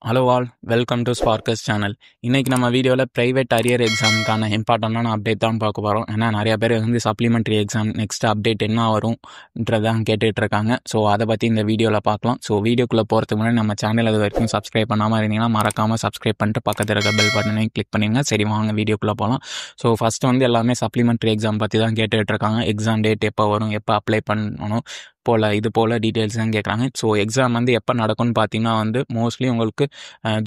Hello all, welcome to ஸ்பார்க்கஸ் channel. இன்றைக்கி நம்ம வீடியோவில் ப்ரைவேட் அரியர் எக்ஸாமுக்கான இம்பார்ட்டண்டான அப்டேட் தான் பார்க்க போகிறோம். ஏன்னா நிறையா பேர் சப்ளிமெண்ட்ரி எக்ஸாம் நெக்ஸ்ட் அப்டேட் என்ன வரும்ன்றதான் கேட்டுட்ருக்காங்க. ஸோ அதை பற்றி இந்த வீடியோவில் பார்க்கலாம். ஸோ வீடியோக்குள்ளே போகிறதுக்கு முன்னாடி நம்ம சேனல் அது வரைக்கும் சப்ஸ்கிரைப் பண்ணாமல் இருந்தீங்கன்னா மறக்காமல் சப்ஸ்கிரைப் பண்ணிட்டு பக்கத்தில் இருக்க பெல் பட்டனையும் கிளிக் பண்ணிடுங்க. சரி, வாங்க வீடியோக்குள்ளே போகலாம். ஸோ ஃபஸ்ட்டு எல்லாமே சப்ளிமெண்ட்ரி எக்ஸாம் பற்றி தான் கேட்டுட்ருக்காங்க. எக்ஸாம் டேட் எப்போ வரும், எப்போ அப்ளை பண்ணணும் இது போல் டீட்டெயில்ஸ் தான் கேட்குறாங்க. ஸோ எக்ஸாம் எப்போ நடக்கும்னு பார்த்தீங்கன்னா மோஸ்ட்லி உங்களுக்கு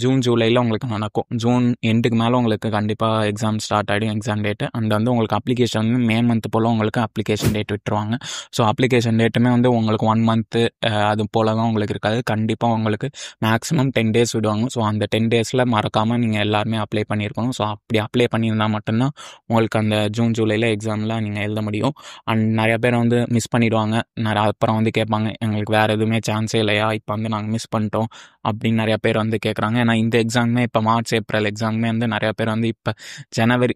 ஜூன் ஜூலையில் உங்களுக்கு நடக்கும். ஜூன் எண்டுக்கு மேலே உங்களுக்கு கண்டிப்பாக எக்ஸாம் ஸ்டார்ட் ஆகிடும், எக்ஸாம் டேட்டு. அண்ட் உங்களுக்கு அப்ளிகேஷன் மே மந்த் போல் உங்களுக்கு அப்ளிகேஷன் டேட் விட்டுருவாங்க. ஸோ அப்ளிகேஷன் டேட்டுமே உங்களுக்கு 1 மந்த்து அது போல் தான் உங்களுக்கு இருக்காது. கண்டிப்பாக உங்களுக்கு மேக்ஸிமம் 10 டேஸ் விடுவாங்க. ஸோ அந்த 10 டேஸில் மறக்காமல் நீங்கள் எல்லாருமே அப்ளை பண்ணியிருக்கணும். ஸோ அப்படி அப்ளை பண்ணியிருந்தால் மட்டும்தான் உங்களுக்கு அந்த ஜூன் ஜூலையில் எக்ஸாமில் நீங்கள் எழுத முடியும். அண்ட் நிறையா பேர் மிஸ் பண்ணிவிடுவாங்க. அப்புறம் கேட்பாங்க, எங்களுக்கு வேறு எதுவுமே சான்ஸே இல்லையா, இப்போ நாங்கள் மிஸ் பண்ணிட்டோம் அப்படின்னு நிறையா பேர் கேட்குறாங்க. ஏன்னா இந்த எக்ஸாமுமே இப்போ மார்ச் ஏப்ரல் எக்ஸாமுமே நிறையா பேர் இப்போ ஜனவரி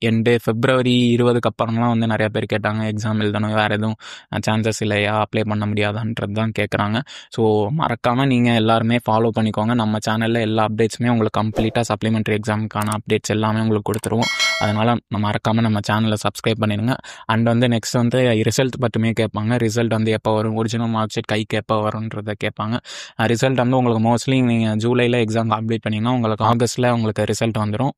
எண்டு பிப்ரவரி 20க்கு அப்புறம்லாம் நிறையா பேர் கேட்டாங்க, எக்ஸாம் எழுதணும், வேறு எதுவும் சான்சஸ் இல்லையா, அப்ளை பண்ண முடியாதான்றது தான் கேட்குறாங்க. ஸோ மறக்காமல் நீங்கள் எல்லாருமே ஃபாலோ பண்ணிக்கோங்க. நம்ம சேனலில் எல்லா அப்டேட்ஸுமே உங்களுக்கு கம்ப்ளீட்டாக சப்ளிமெண்ட்ரி எக்ஸாமுக்கான அப்டேட்ஸ் எல்லாமே உங்களுக்கு கொடுத்துருவோம். அதனால் மறக்காமல் நம்ம சேனலை சப்ஸ்கிரைப் பண்ணிடுங்க. அண்ட் நெக்ஸ்ட் ரிசல்ட் மட்டுமே கேட்பாங்க. ரிசல்ட் எப்போ வரும், ஒரிஜினல் மார்க் ஷீட் கைக்கு எப்போ வரும்ன்றதை கேட்பாங்க. ரிசல்ட் உங்களுக்கு மோஸ்ட்லி நீங்கள் ஜூலையில் எக்ஸாம் கம்ப்ளீட் பண்ணிங்கன்னா உங்களுக்கு ஆகஸ்ட்டில் உங்களுக்கு ரிசல்ட் வந்துடும்.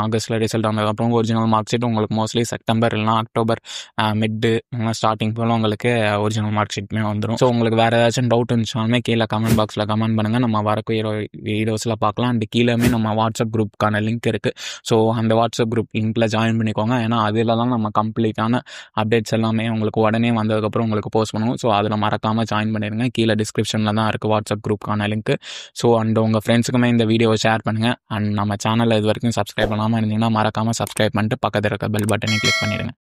ஆகஸ்ட்டில் ரிசல்ட் வந்ததுக்கப்புறம் ஒரிஜினல் மார்க் ஷீட் உங்களுக்கு மோஸ்ட்லி செப்டம்பர் இல்லைனா அக்டோபர் மிட்டு ஸ்டார்டிங் போல் உங்களுக்கு ஒரிஜினல் மார்க் ஷீட்டுமே வந்துடும். ஸோ உங்களுக்கு வேறு ஏதாச்சும் டவுட் இருந்துச்சாலுமே கீழே கமெண்ட் பாக்ஸில் கமெண்ட் பண்ணுங்கள். நம்ம வரக்கூடிய வீடியோஸில் பார்க்கலாம். அண்ட் கீழேயுமே நம்ம வாட்ஸ்அப் குரூப்புக்கான லிங்க் இருக்குது. ஸோ அந்த வாட்ஸ்அப் குரூப் லிங்க்கில் ஜாயின் பண்ணிக்கோங்க. ஏன்னா அதில் தான் நம்ம கம்ப்ளீட்டான அப்டேட்ஸ் எல்லாமே உங்களுக்கு உடனே வந்ததுக்கப்புறம் உங்களுக்கு போஸ்ட் பண்ணுவோம். ஸோ அதில் மறக்காமல் ஜாயின் பண்ணிடுங்க. கீழே டிஸ்கிரிப்ஷனில் தான் இருக்குது வாட்ஸ்அப் குரூப்புக்கான லிங்க். ஸோ அண்ட் உங்கள் ஃப்ரெண்ட்ஸுக்குமே இந்த வீடியோவை ஷேர் பண்ணுங்கள். அண்ட் நம்ம சேனலில் இது வரைக்கும் சப்ஸ்கிரைப் பண்ணாமல் இருந்தீங்கன்னா மறக்காமல் சப்ஸ்கிரைப் பண்ணிட்டு பக்கத்தில் இருக்க பெல் பட்டனை கிளிக் பண்ணிடுங்க.